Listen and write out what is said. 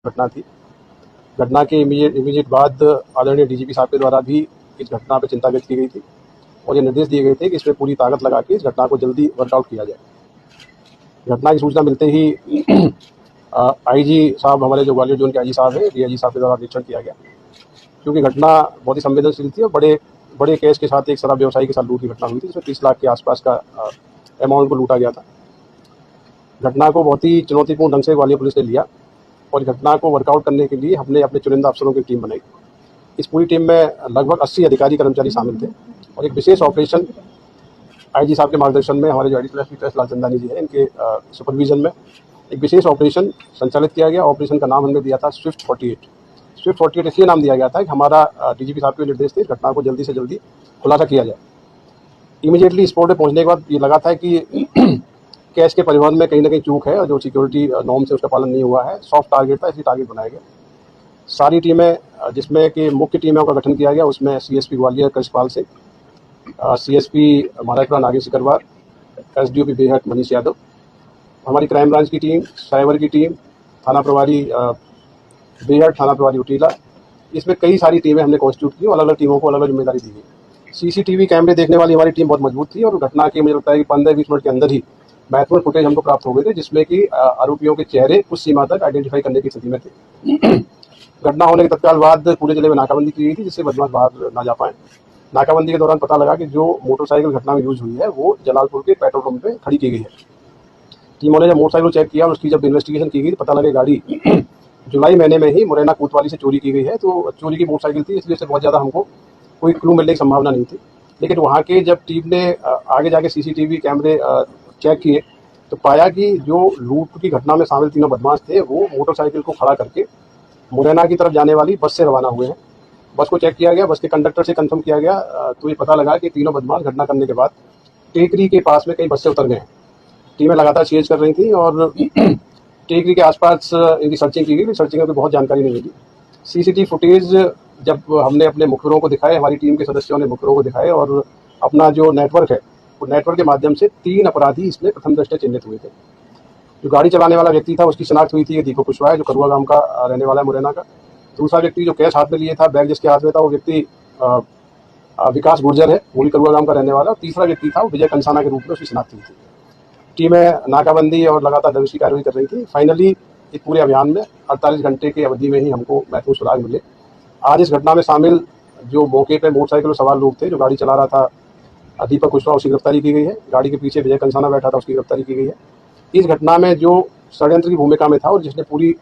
घटना थी। घटना के इमीडिएट बाद आदरणीय डीजीपी साहब के द्वारा भी इस घटना पर चिंता व्यक्त की गई थी और ये निर्देश दिए गए थे कि इसमें पूरी ताकत लगा के इस घटना को जल्दी वर्कआउट किया जाए। घटना की सूचना मिलते ही आईजी साहब, हमारे जो ग्वालियर जोन के आईजी साहब हैं, डीआईजी साहब के द्वारा निरीक्षण किया गया, क्योंकि घटना बहुत ही संवेदनशील थी और बड़े केस के साथ एक शराब व्यवसायी के साथ लूट की घटना हुई थी, जिसमें 30 लाख के आसपास का अमाउंट को लूटा गया था। घटना को बहुत ही चुनौतीपूर्ण ढंग से ग्वालियर पुलिस ने लिया और घटना को वर्कआउट करने के लिए हमने अपने चुनिंदा अफसरों की टीम बनाई। इस पूरी टीम में लगभग 80 अधिकारी कर्मचारी शामिल थे और एक विशेष ऑपरेशन आईजी साहब के मार्गदर्शन में, हमारे जो एडिशनल एसपी लालचंदानी जी हैं, इनके सुपरविजन में एक विशेष ऑपरेशन संचालित किया गया। ऑपरेशन का नाम हमने दिया था स्विफ्ट 48। स्विफ्ट 48 इसलिए नाम दिया गया था कि हमारा डीजीपी साहब के निर्देश थे घटना को जल्दी से जल्दी खुलासा किया जाए। इमीडिएटली स्पॉट पे पहुंचने के बाद ये लगा था कि कैश के परिवहन में कहीं ना कहीं चूक है और जो सिक्योरिटी नॉर्म से उसका पालन नहीं हुआ है। सॉफ्ट टारगेट था, इसलिए टारगेट बनाया गया। सारी टीमें, जिसमें कि मुख्य टीमों का गठन किया गया, उसमें CSP Gwalior Krishnapal Singh, CSP Maharajpura Nagesh Sikarwar, SDOP Behat Manish Yadav, हमारी क्राइम ब्रांच की टीम, साइबर की टीम, थाना प्रभारी बेहट, थाना प्रभारी उटीला, इसमें कई सारी टीमें हमने कॉन्स्टिट्यूट की और अलग अलग टीमों को अलग अलग जिम्मेदारी दी गई। सीसीटीवी कैमरे देखने वाली हमारी टीम बहुत मजबूत थी और घटना के मुझे लगता है कि 15-20 मिनट के अंदर ही महत्वपूर्ण फुटेज हमको प्राप्त हो गए थे, जिसमें कि आरोपियों के चेहरे कुछ सीमा तक आइडेंटिफाई करने की स्थिति में थे। घटना होने के तत्काल बाद पूरे जिले में नाकाबंदी की गई थी, जिससे बदमाश बाहर ना जा पाए। नाकाबंदी के दौरान पता लगा कि जो मोटरसाइकिल घटना में यूज हुई है वो जलालपुर के पेट्रोल पंप पे खड़ी की गई है। टीमों ने जब मोटरसाइकिल चेक किया और उसकी जब इन्वेस्टिगेशन की गई तो पता लगा गाड़ी जुलाई महीने में ही मुरैना कोतवाली से चोरी की गई है। तो चोरी की मोटरसाइकिल थी, इसलिए से बहुत ज़्यादा हमको कोई क्लू मिलने की संभावना नहीं थी। लेकिन वहाँ के जब टीम ने आगे जाके सीसीटीवी कैमरे चेक किए तो पाया कि जो लूट की घटना में शामिल तीनों बदमाश थे वो मोटरसाइकिल को खड़ा करके मुरैना की तरफ जाने वाली बस से रवाना हुए हैं। बस को चेक किया गया, बस के कंडक्टर से कंफर्म किया गया तो ये पता लगा कि तीनों बदमाश घटना करने के बाद टेकरी के पास में कहीं बस से उतर गए हैं। टीमें लगातार सीएच कर रही थी और टेकरी के आसपास इनकी सर्चिंग की गई। सर्चिंग में बहुत जानकारी नहीं मिली। सीसीटीवी फुटेज जब हमने अपने मुखबिरों को दिखाए, हमारी टीम के सदस्यों ने मुखबिरों को दिखाए और अपना जो नेटवर्क है वो नेटवर्क के माध्यम से 3 अपराधी इसमें प्रथम दृष्टया चिन्हित हुए थे। जो गाड़ी चलाने वाला व्यक्ति था उसकी शिनाख्त हुई थी, दीपक कुशवाहा, जो करुआ गांव का रहने वाला है, मुरैना का। दूसरा व्यक्ति जो कैश हाथ में लिए था, बैग जिसके हाथ में था, वो व्यक्ति विकास गुर्जर है, वो भी करुआ गांव का रहने वाला। तीसरा व्यक्ति था वो विजय कंसाना के रूप में उसकी शिनाख्त हुई थी। टीमें नाकाबंदी और लगातार दबिश की कार्रवाई कर रही थी। फाइनली इस पूरे अभियान में 48 घंटे की अवधि में ही हमको महत्वपूर्ण सुराग मिले। आज इस घटना में शामिल जो मौके पर मोटरसाइकिल में सवार लोग थे, जो गाड़ी चला रहा था दीपक कुशवाहा, उसकी गिरफ्तारी की गई है। गाड़ी के पीछे विजय कंसाना बैठा था, उसकी गिरफ्तारी की गई है। इस घटना में जो षड्यंत्र की भूमिका में था और जिसने पूरी